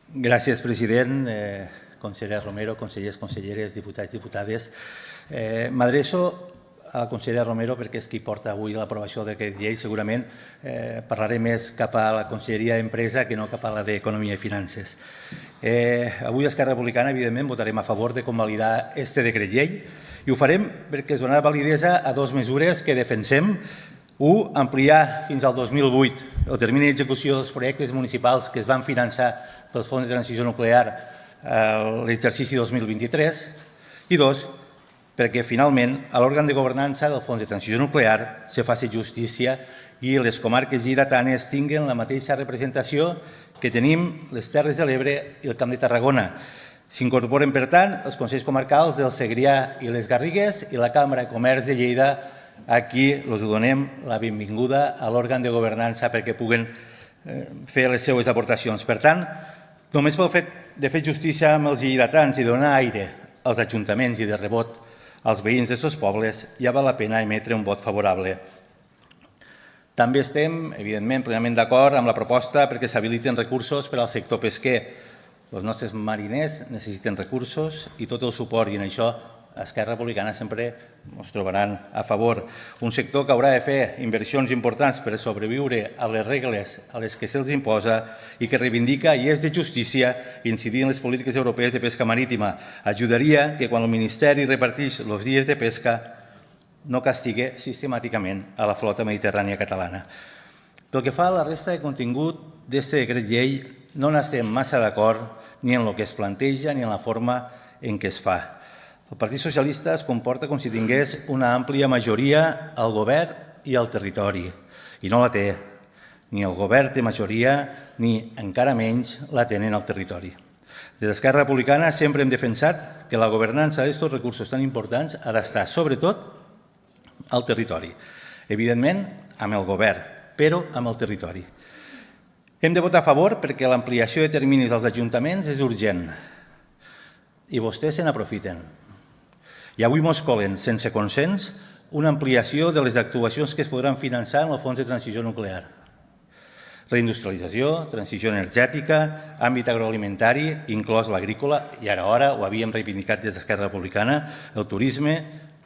Gràcies, president, consellera Romero, consellers, conselleres, diputats, diputades. M'adreço a la consellera Romero perquè és qui porta avui l'aprovació d'aquest llei. Segurament parlaré més cap a la Conselleria d'Empresa que no cap a la d'Economia i Finances. Avui Esquerra Republicana, evidentment, votarem a favor de convalidar este decret llei i ho farem perquè es donarà validesa a dues mesures que defensem. Un, ampliar fins al 2008 el termini d'execució dels projectes municipals que es van finançar pels fons de transició nuclear a l'exercici 2023. I dos, perquè finalment a l'òrgan de governança del fons de transició nuclear se faci justícia i les comarques lleidatanes tinguen la mateixa representació que tenim les Terres de l'Ebre i el Camp de Tarragona. S'incorporen, per tant, els Consells Comarcals del Segrià i les Garrigues i la Cambra de Comerç de Lleida. Aquí els donem la benvinguda a l'òrgan de governança perquè puguen fer les seues aportacions. Per tant, només pel fet de fer justícia amb els lleidatans i donar aire als ajuntaments i de rebot als veïns d'aquests pobles, ja val la pena emetre un vot favorable. També estem, evidentment, plenament d'acord amb la proposta perquè s'habiliten recursos per al sector pesquer. Els nostres mariners necessiten recursos i tot el suport, i en això a Esquerra Republicana sempre ens trobaran a favor. Un sector que haurà de fer inversions importants per sobreviure a les regles a les que se'ls imposa i que reivindica i és de justícia incidir en les polítiques europees de pesca marítima. Ajudaria que quan el Ministeri reparteix els dies de pesca no castigue sistemàticament a la flota mediterrània catalana. Pel que fa a la resta de contingut d'aquest decret llei, no n'estem massa d'acord ni en el que es planteja ni en la forma en què es fa. El Partit Socialista es comporta com si tingués una àmplia majoria al govern i al territori, i no la té. Ni el govern té majoria, ni encara menys la tenen al territori. Des d'Esquerra Republicana sempre hem defensat que la governança d'aquests recursos tan importants ha d'estar, sobretot, al territori. Evidentment, amb el govern, però amb el territori. Hem de votar a favor perquè l'ampliació de terminis als ajuntaments és urgent i vostès se n'aprofiten. I avui mos colen, sense consens, una ampliació de les actuacions que es podran finançar en el fons de transició nuclear. Reindustrialització, transició energètica, àmbit agroalimentari, inclòs l'agrícola, i ara ho havíem reivindicat des d'Esquerra Republicana, el turisme,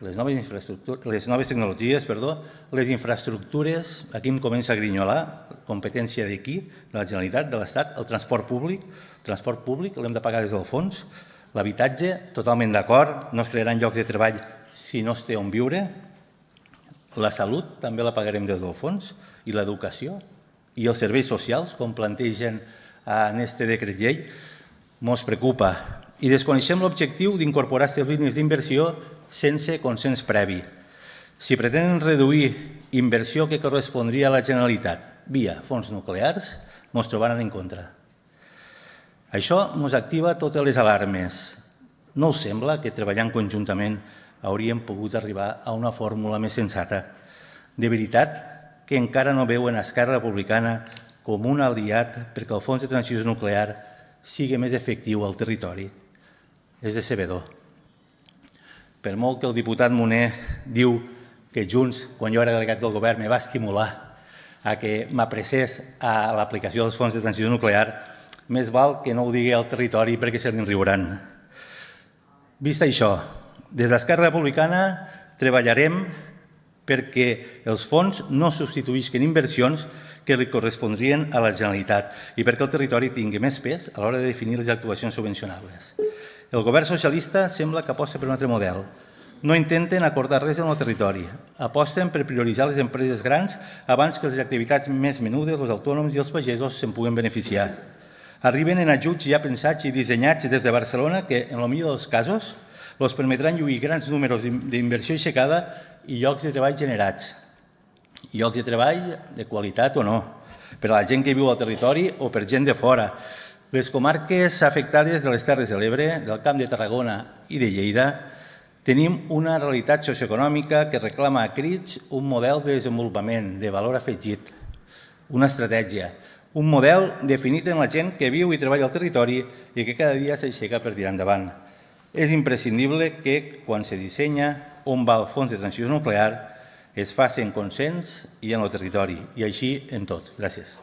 les noves tecnologies, les infraestructures, aquí em comença a grinyolar, competència d'aquí, de la Generalitat, de l'Estat, el transport públic l'hem de pagar des del fons, l'habitatge, totalment d'acord, no es crearan llocs de treball si no es té on viure, la salut també la pagarem des del fons, i l'educació, i els serveis socials, com plantegen en aquest decret llei, mos preocupa. I desconeixem l'objectiu d'incorporar aquestes línies d'inversió sense consens previ. Si pretenen reduir inversió que correspondria a la Generalitat via fons nuclears, mos trobaran en contra. Això ens activa totes les alarmes. No us sembla que treballant conjuntament hauríem pogut arribar a una fórmula més sensata? De veritat que encara no veuen Esquerra Republicana com un aliat perquè el fons de transició nuclear sigui més efectiu al territori? És decebedor. Per molt que el diputat Moner diu que Junts, quan jo era delegat del govern, me va estimular a que m'apressés a l'aplicació dels fons de transició nuclear, més val que no ho digui al territori perquè se n'en riuran. Vist això, des d'Esquerra Republicana treballarem perquè els fons no substituïsquen inversions que li correspondrien a la Generalitat i perquè el territori tingui més pes a l'hora de definir les actuacions subvencionables. El govern socialista sembla que aposta per un altre model. No intenten acordar res en el territori. Aposten per prioritzar les empreses grans abans que les activitats més menudes, els autònoms i els pagesos se'n puguen beneficiar. Arriben en ajuts ja pensats i dissenyats des de Barcelona que, en el millor dels casos, els permetran lluir grans números d'inversió aixecada i llocs de treball generats. Llocs de treball de qualitat o no, per a la gent que viu al territori o per gent de fora. Les comarques afectades de les Terres de l'Ebre, del Camp de Tarragona i de Lleida, tenim una realitat socioeconòmica que reclama a crits un model de desenvolupament, de valor afegit, una estratègia, un model definit en la gent que viu i treballa al territori i que cada dia s'aixeca per tirar endavant. És imprescindible que, quan se dissenya on va el fons de transició nuclear, es faci en consens i en el territori, i així en tot. Gràcies.